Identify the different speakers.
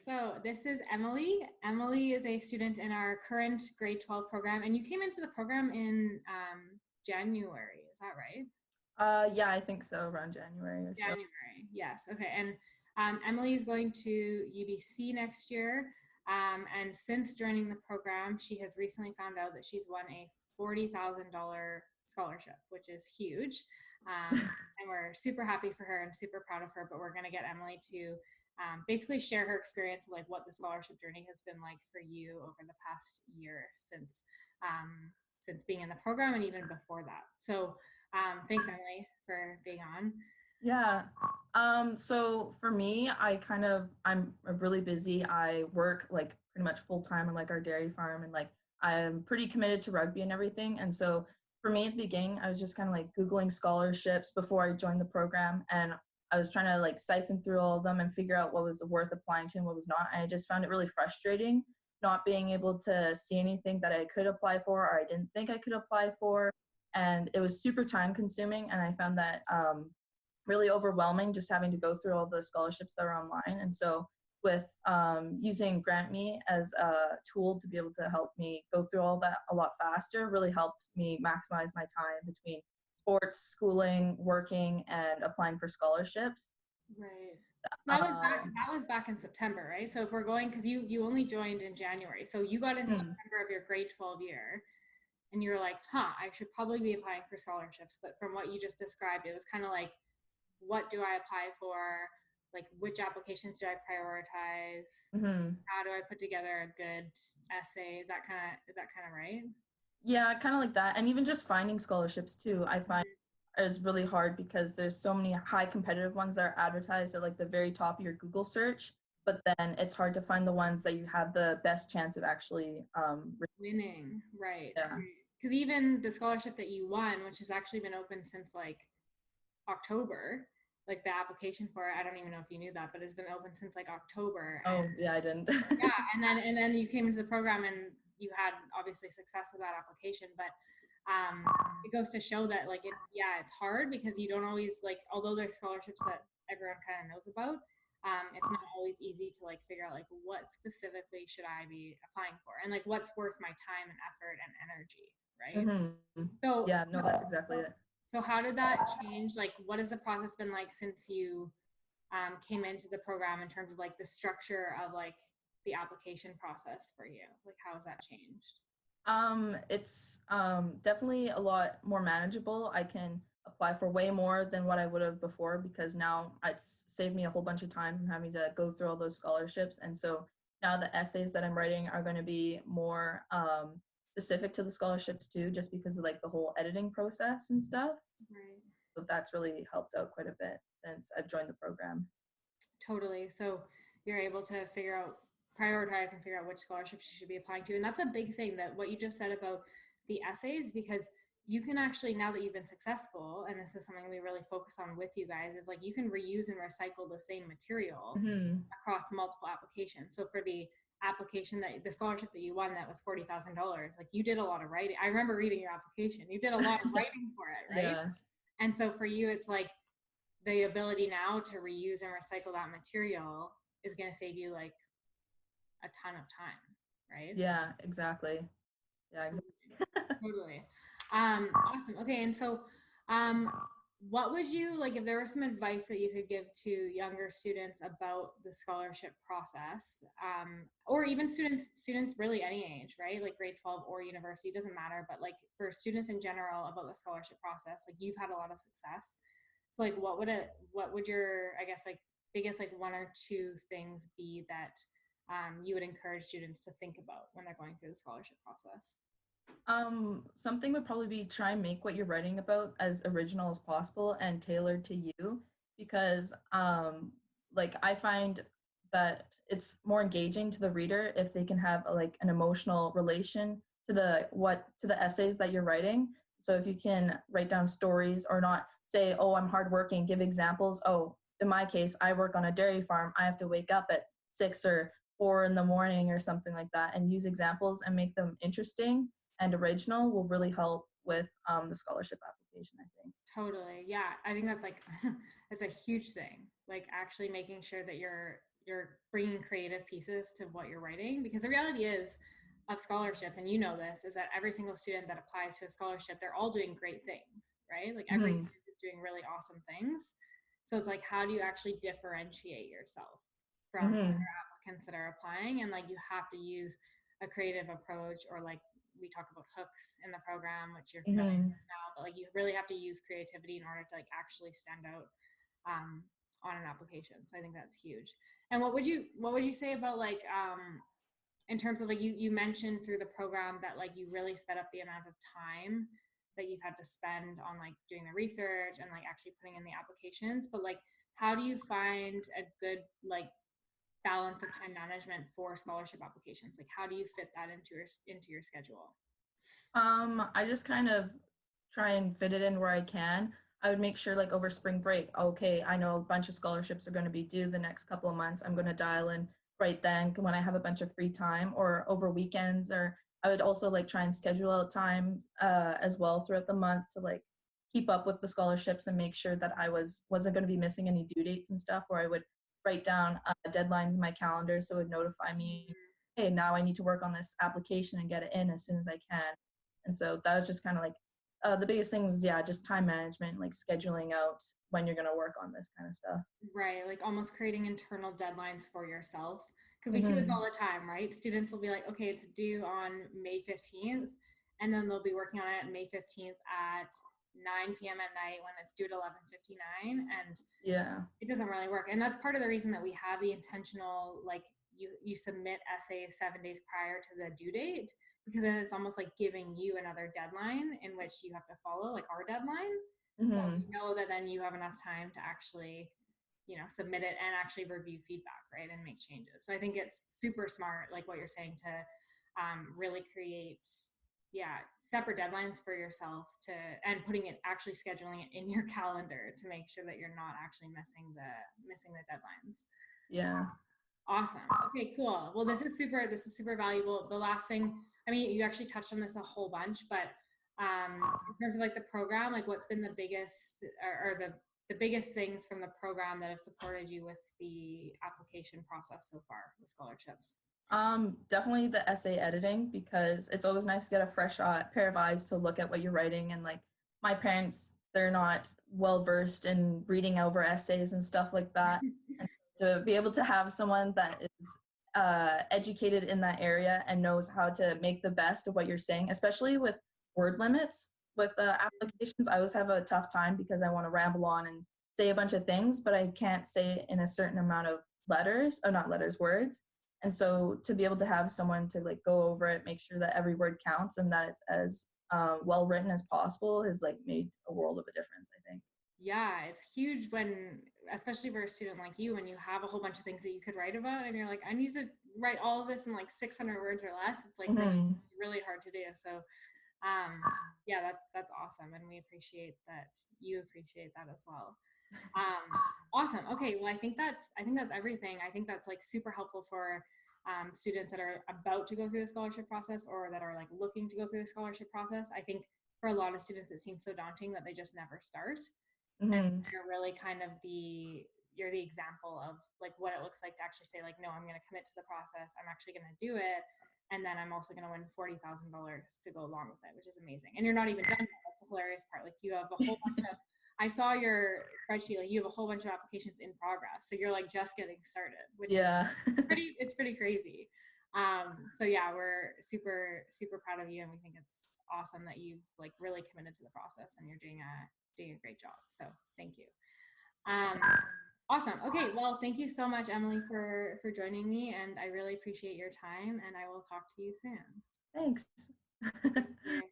Speaker 1: So this is Emily. Emily is a student in our current grade 12 program, and you came into the program in January. Is that right?
Speaker 2: Yeah, I think so, around January or so.
Speaker 1: January, yes. Okay. And Emily is going to UBC next year. And since joining the program, she has recently found out that she's won a $40,000 scholarship, which is huge. And we're super happy for her and super proud of her. But we're going to get Emily to basically share her experience of like what the scholarship journey has been like for you over the past year since being in the program and even before that. So thanks, Emily, for being on.
Speaker 2: Yeah. So for me, I'm really busy. I work like pretty much full time on like our dairy farm, and like I'm pretty committed to rugby and everything. And so for me at the beginning, I was just kind of like Googling scholarships before I joined the program, and I was trying to like siphon through all of them and figure out what was worth applying to and what was not. And I just found it really frustrating not being able to see anything that I could apply for or I didn't think I could apply for. And it was super time consuming. And I found that really overwhelming just having to go through all the scholarships that are online. And so with using GrantMe as a tool to be able to help me go through all that a lot faster really helped me maximize my time between sports, schooling, working, and applying for scholarships.
Speaker 1: Right. So that was back in September, right? So if we're going, because you only joined in January, so you got into September of your grade 12 year, and you were like, I should probably be applying for scholarships. But from what you just described, it was kind of like, what do I apply for? Like, which applications do I prioritize? How do I put together a good essay? Is that kind of right?
Speaker 2: Yeah, kind of like that. And even just finding scholarships too, I find is really hard because there's so many high competitive ones that are advertised at like the very top of your Google search, but then it's hard to find the ones that you have the best chance of actually
Speaker 1: winning. Right.
Speaker 2: Yeah.
Speaker 1: Because even the scholarship that you won, which has actually been open since like October, like the application for it, I don't even know if you knew that, but it's been open since like October.
Speaker 2: Oh, yeah, I didn't.
Speaker 1: Yeah, and then you came into the program and you had obviously success with that application, but it goes to show that like it's hard because you don't always like, although there's scholarships that everyone kind of knows about, it's not always easy to like figure out like what specifically should I be applying for and like what's worth my time and effort and energy, right? So
Speaker 2: yeah, no, that's exactly it.
Speaker 1: So how did that change? Like, what has the process been like since you came into the program in terms of like the structure of like the application process for you? Like, how has that changed?
Speaker 2: It's definitely a lot more manageable. I can apply for way more than what I would have before because now it's saved me a whole bunch of time from having to go through all those scholarships. And so now the essays that I'm writing are going to be more specific to the scholarships too, just because of like the whole editing process and stuff.
Speaker 1: Right.
Speaker 2: So that's really helped out quite a bit since I've joined the program.
Speaker 1: Totally. So you're able to prioritize and figure out which scholarships you should be applying to. And that's a big thing, that what you just said about the essays, because you can actually, now that you've been successful, and this is something we really focus on with you guys, is like you can reuse and recycle the same material across multiple applications. So for the application the scholarship that you won, that was $40,000, like you did a lot of writing. I remember reading your application. You did a lot of writing for it, right?
Speaker 2: Yeah.
Speaker 1: And so for you, it's like the ability now to reuse and recycle that material is going to save you like a ton of time, right?
Speaker 2: Yeah, exactly. Yeah, exactly.
Speaker 1: Totally. Awesome. Okay. And so, what would you like if there was some advice that you could give to younger students about the scholarship process, or even students really any age, right? Like grade 12 or university, doesn't matter. But like for students in general about the scholarship process, like you've had a lot of success. So like, what would your, I guess, like biggest like one or two things be that you would encourage students to think about when they're going through the scholarship process?
Speaker 2: Something would probably be try and make what you're writing about as original as possible and tailored to you, because like I find that it's more engaging to the reader if they can have like an emotional relation to the essays that you're writing. So if you can write down stories or not say, oh, I'm hardworking, give examples. Oh, in my case, I work on a dairy farm. I have to wake up at 6 or 4 in the morning or something like that, and use examples and make them interesting and original will really help with the scholarship application, I think.
Speaker 1: Totally. Yeah. I think that's like, that's a huge thing. Like actually making sure that you're you're bringing creative pieces to what you're writing, because the reality is of scholarships, and you know this, is that every single student that applies to a scholarship, they're all doing great things, right? Like every
Speaker 2: Mm-hmm.
Speaker 1: student is doing really awesome things. So it's like, how do you actually differentiate yourself from
Speaker 2: Mm-hmm.
Speaker 1: other applicants that are applying? And like, you have to use a creative approach, or like we talk about hooks in the program, which you're familiar
Speaker 2: Mm-hmm.
Speaker 1: with now, but like you really have to use creativity in order to like actually stand out on an application. So I think that's huge. And what would you say about like in terms of like you mentioned through the program that like you really sped up the amount of time that you've had to spend on like doing the research and like actually putting in the applications, but like how do you find a good like balance of time management for scholarship applications? Like how do you fit that into your schedule?
Speaker 2: I just kind of try and fit it in where I can. I would make sure, like over spring break, okay, I know a bunch of scholarships are going to be due the next couple of months. I'm going to dial in right then when I have a bunch of free time, or over weekends. Or I would also like try and schedule out times as well throughout the month to like keep up with the scholarships and make sure that I wasn't going to be missing any due dates and stuff. Or I would write down deadlines in my calendar so it would notify me, hey, now I need to work on this application and get it in as soon as I can. And so that was just kind of like the biggest thing was, yeah, just time management, like scheduling out when you're going to work on this kind of stuff.
Speaker 1: Right, like almost creating internal deadlines for yourself. Because we see this
Speaker 2: Mm-hmm.
Speaker 1: all the time, right? Students will be like, okay, it's due on May 15th, and then they'll be working on it May 15th at 9 p.m. at night when it's due at 11:59, and
Speaker 2: Yeah.
Speaker 1: it doesn't really work. And that's part of the reason that we have the intentional, like you submit essays 7 days prior to the due date, because then it's almost like giving you another deadline in which you have to follow, like our deadline. So
Speaker 2: Mm-hmm.
Speaker 1: you know that then you have enough time to actually, submit it and actually review feedback, right, and make changes. So I think it's super smart, like what you're saying, to really create, yeah, separate deadlines for yourself to, and putting it, actually scheduling it in your calendar to make sure that you're not actually missing the deadlines.
Speaker 2: Yeah.
Speaker 1: Awesome. Okay, cool. Well, this is super valuable. The last thing, I mean, you actually touched on this a whole bunch, but in terms of like the program, like what's been the biggest, or the biggest things from the program that have supported you with the application process so far with scholarships?
Speaker 2: Definitely the essay editing, because it's always nice to get a fresh pair of eyes to look at what you're writing. And like my parents, they're not well versed in reading over essays and stuff like that. And to be able to have someone that is educated in that area and knows how to make the best of what you're saying, especially with word limits with applications, I always have a tough time because I want to ramble on and say a bunch of things, but I can't say it in a certain amount of letters, or not letters, words. And so to be able to have someone to like go over it, make sure that every word counts and that it's as well written as possible has like made a world of a difference, I think.
Speaker 1: Yeah, it's huge when, especially for a student like you, when you have a whole bunch of things that you could write about, and you're like, I need to write all of this in like 600 words or less. It's like really,
Speaker 2: Mm-hmm.
Speaker 1: really hard to do. So, um, yeah, that's awesome, and we appreciate that you appreciate that as well. Um, awesome. Okay, well, I think that's everything. I think that's like super helpful for students that are about to go through the scholarship process, or that are like looking to go through the scholarship process. I think for a lot of students, it seems so daunting that they just never start. And
Speaker 2: Mm-hmm.
Speaker 1: you're really kind of you're the example of like what it looks like to actually say like, no, I'm going to commit to the process. I'm actually going to do it. And then I'm also going to win $40,000 to go along with it, which is amazing. And you're not even done yet. That's the hilarious part. Like you have a whole bunch of, I saw your spreadsheet, like you have a whole bunch of applications in progress. So you're like just getting started, which is
Speaker 2: Yeah.
Speaker 1: it's pretty crazy. So yeah, we're super, super proud of you. And we think it's awesome that you've like really committed to the process, and you're doing a great job. So thank you. Um, awesome. Okay. Well, thank you so much, Emily, for joining me, and I really appreciate your time. And I will talk to you soon.
Speaker 2: Thanks.
Speaker 1: Thank you.